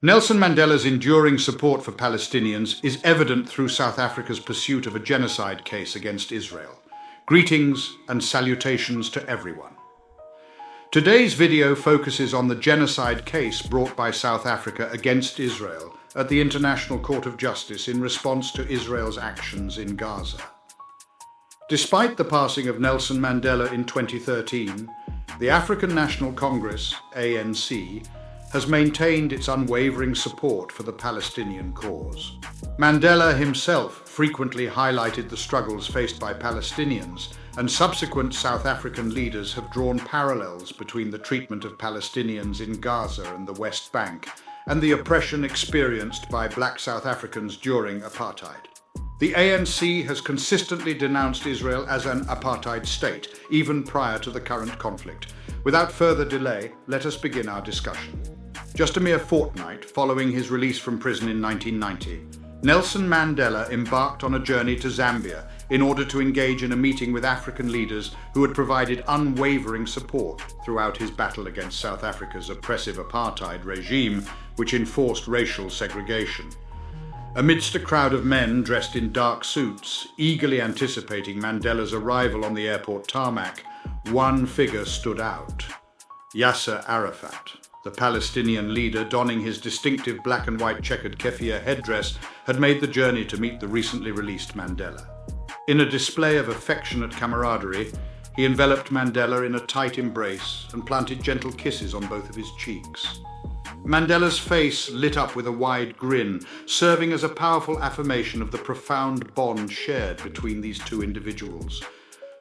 Nelson Mandela's enduring support for Palestinians is evident through South Africa's pursuit of a genocide case against Israel. Greetings and salutations to everyone. Today's video focuses on the genocide case brought by South Africa against Israel at the International Court of Justice in response to Israel's actions in Gaza. Despite the passing of Nelson Mandela in 2013, the African National Congress, ANC, has maintained its unwavering support for the Palestinian cause. Mandela himself frequently highlighted the struggles faced by Palestinians, and subsequent South African leaders have drawn parallels between the treatment of Palestinians in Gaza and the West Bank and the oppression experienced by black South Africans during apartheid. The ANC has consistently denounced Israel as an apartheid state, even prior to the current conflict. Without further delay, let us begin our discussion. Just a mere fortnight following his release from prison in 1990, Nelson Mandela embarked on a journey to Zambia in order to engage in a meeting with African leaders who had provided unwavering support throughout his battle against South Africa's oppressive apartheid regime, which enforced racial segregation. Amidst a crowd of men dressed in dark suits, eagerly anticipating Mandela's arrival on the airport tarmac, one figure stood out: Yasser Arafat. The Palestinian leader, donning his distinctive black and white checkered keffiyeh headdress, had made the journey to meet the recently released Mandela. In a display of affectionate camaraderie, he enveloped Mandela in a tight embrace and planted gentle kisses on both of his cheeks. Mandela's face lit up with a wide grin, serving as a powerful affirmation of the profound bond shared between these two individuals,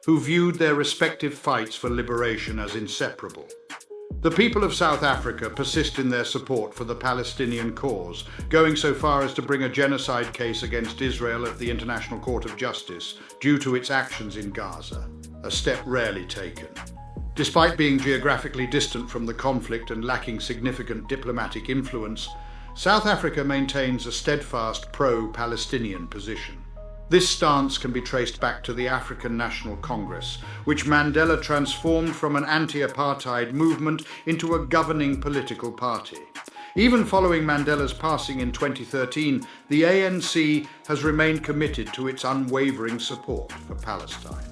who viewed their respective fights for liberation as inseparable. The people of South Africa persist in their support for the Palestinian cause, going so far as to bring a genocide case against Israel at the International Court of Justice due to its actions in Gaza, a step rarely taken. Despite being geographically distant from the conflict and lacking significant diplomatic influence, South Africa maintains a steadfast pro-Palestinian position. This stance can be traced back to the African National Congress, which Mandela transformed from an anti-apartheid movement into a governing political party. Even following Mandela's passing in 2013, the ANC has remained committed to its unwavering support for Palestine.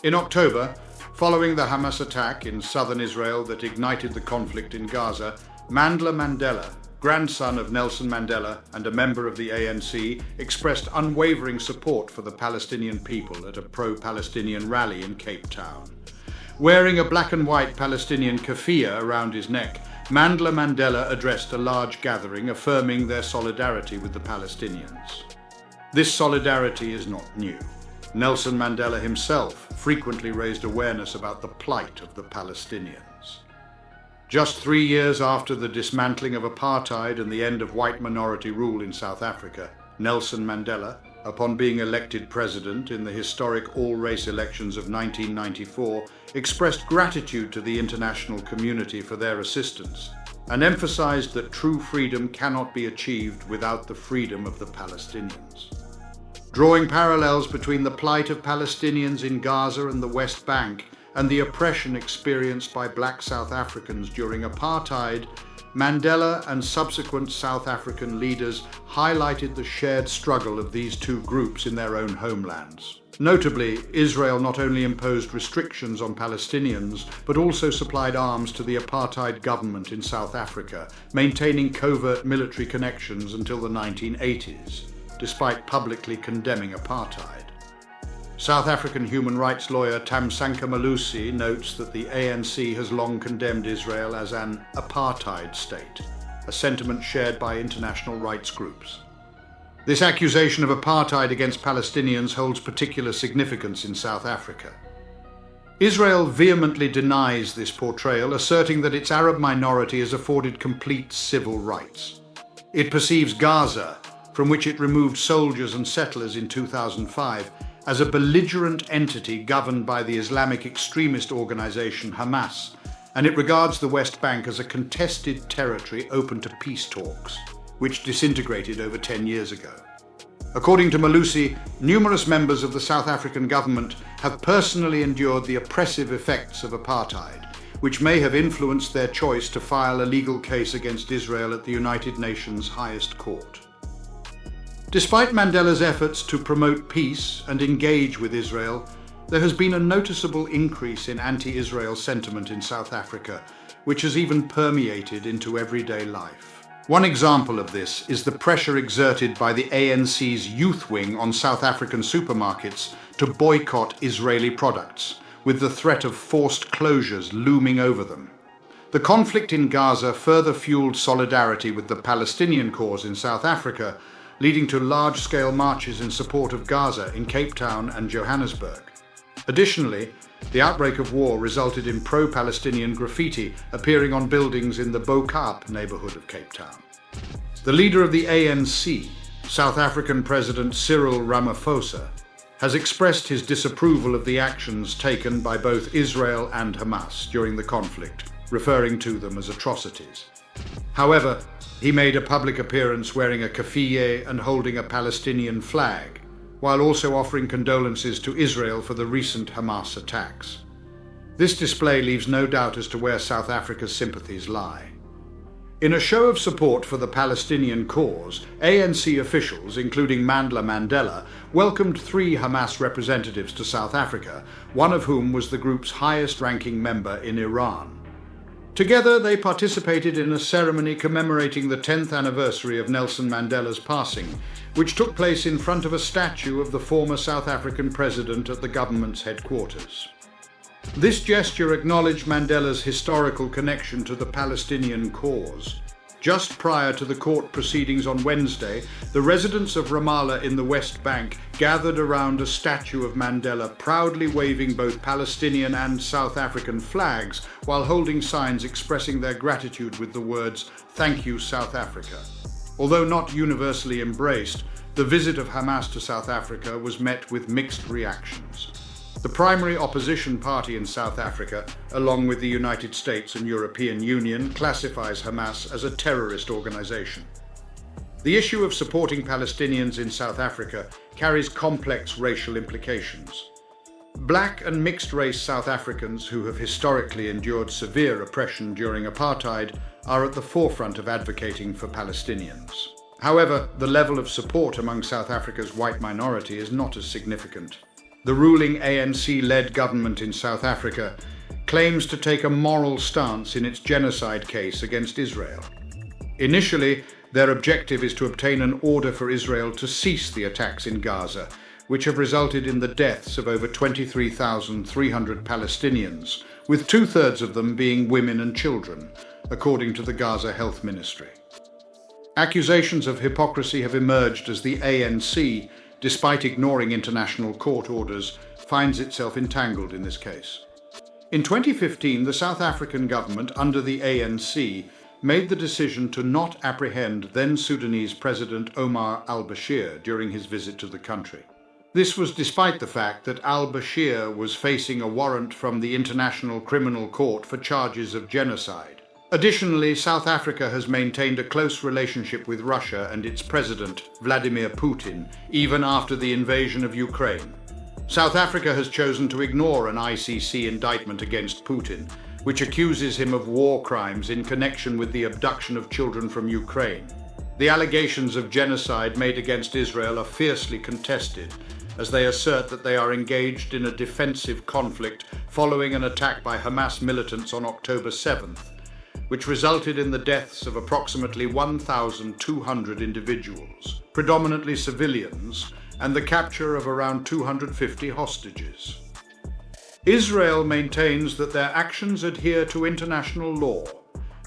In October, following the Hamas attack in southern Israel that ignited the conflict in Gaza, Mandela, grandson of Nelson Mandela and a member of the ANC, expressed unwavering support for the Palestinian people at a pro-Palestinian rally in Cape Town. Wearing a black and white Palestinian keffiyeh around his neck, Mandela addressed a large gathering affirming their solidarity with the Palestinians. This solidarity is not new. Nelson Mandela himself frequently raised awareness about the plight of the Palestinians. Just 3 years after the dismantling of apartheid and the end of white minority rule in South Africa, Nelson Mandela, upon being elected president in the historic all-race elections of 1994, expressed gratitude to the international community for their assistance and emphasized that true freedom cannot be achieved without the freedom of the Palestinians. Drawing parallels between the plight of Palestinians in Gaza and the West Bank and the oppression experienced by black South Africans during apartheid, Mandela and subsequent South African leaders highlighted the shared struggle of these two groups in their own homelands. Notably, Israel not only imposed restrictions on Palestinians, but also supplied arms to the apartheid government in South Africa, maintaining covert military connections until the 1980s, despite publicly condemning apartheid. South African human rights lawyer Thamsanqa Malusi notes that the ANC has long condemned Israel as an apartheid state, a sentiment shared by international rights groups. This accusation of apartheid against Palestinians holds particular significance in South Africa. Israel vehemently denies this portrayal, asserting that its Arab minority is afforded complete civil rights. It perceives Gaza, from which it removed soldiers and settlers in 2005, as a belligerent entity governed by the Islamic extremist organization Hamas, and it regards the West Bank as a contested territory open to peace talks, which disintegrated over 10 years ago. According to Malusi, numerous members of the South African government have personally endured the oppressive effects of apartheid, which may have influenced their choice to file a legal case against Israel at the United Nations highest court. Despite Mandela's efforts to promote peace and engage with Israel, there has been a noticeable increase in anti-Israel sentiment in South Africa, which has even permeated into everyday life. One example of this is the pressure exerted by the ANC's youth wing on South African supermarkets to boycott Israeli products, with the threat of forced closures looming over them. The conflict in Gaza further fueled solidarity with the Palestinian cause in South Africa, leading to large-scale marches in support of Gaza in Cape Town and Johannesburg. Additionally, the outbreak of war resulted in pro-Palestinian graffiti appearing on buildings in the Bo-Kaap neighborhood of Cape Town. The leader of the ANC, South African President Cyril Ramaphosa, has expressed his disapproval of the actions taken by both Israel and Hamas during the conflict, referring to them as atrocities. However, he made a public appearance wearing a keffiyeh and holding a Palestinian flag, while also offering condolences to Israel for the recent Hamas attacks. This display leaves no doubt as to where South Africa's sympathies lie. In a show of support for the Palestinian cause, ANC officials, including Mandela, welcomed 3 Hamas representatives to South Africa, one of whom was the group's highest-ranking member in Iran. Together, they participated in a ceremony commemorating the 10th anniversary of Nelson Mandela's passing, which took place in front of a statue of the former South African president at the government's headquarters. This gesture acknowledged Mandela's historical connection to the Palestinian cause. Just prior to the court proceedings on Wednesday, the residents of Ramallah in the West Bank gathered around a statue of Mandela, proudly waving both Palestinian and South African flags while holding signs expressing their gratitude with the words, "Thank you, South Africa." Although not universally embraced, the visit of Hamas to South Africa was met with mixed reactions. The primary opposition party in South Africa, along with the United States and European Union, classifies Hamas as a terrorist organization. The issue of supporting Palestinians in South Africa carries complex racial implications. Black and mixed-race South Africans who have historically endured severe oppression during apartheid are at the forefront of advocating for Palestinians. However, the level of support among South Africa's white minority is not as significant. The ruling ANC-led government in South Africa claims to take a moral stance in its genocide case against Israel. Initially, their objective is to obtain an order for Israel to cease the attacks in Gaza, which have resulted in the deaths of over 23,300 Palestinians, with 2/3 of them being women and children, according to the Gaza Health Ministry. Accusations of hypocrisy have emerged as the ANC, despite ignoring international court orders, finds itself entangled in this case. In 2015, the South African government, under the ANC, made the decision to not apprehend then Sudanese President Omar al-Bashir during his visit to the country. This was despite the fact that al-Bashir was facing a warrant from the International Criminal Court for charges of genocide. Additionally, South Africa has maintained a close relationship with Russia and its president, Vladimir Putin, even after the invasion of Ukraine. South Africa has chosen to ignore an ICC indictment against Putin, which accuses him of war crimes in connection with the abduction of children from Ukraine. The allegations of genocide made against Israel are fiercely contested, as they assert that they are engaged in a defensive conflict following an attack by Hamas militants on October 7th. Which resulted in the deaths of approximately 1,200 individuals, predominantly civilians, and the capture of around 250 hostages. Israel maintains that their actions adhere to international law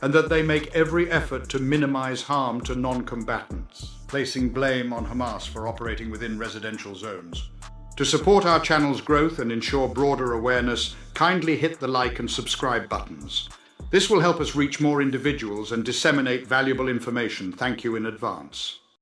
and that they make every effort to minimize harm to non-combatants, placing blame on Hamas for operating within residential zones. To support our channel's growth and ensure broader awareness, kindly hit the like and subscribe buttons. This will help us reach more individuals and disseminate valuable information. Thank you in advance.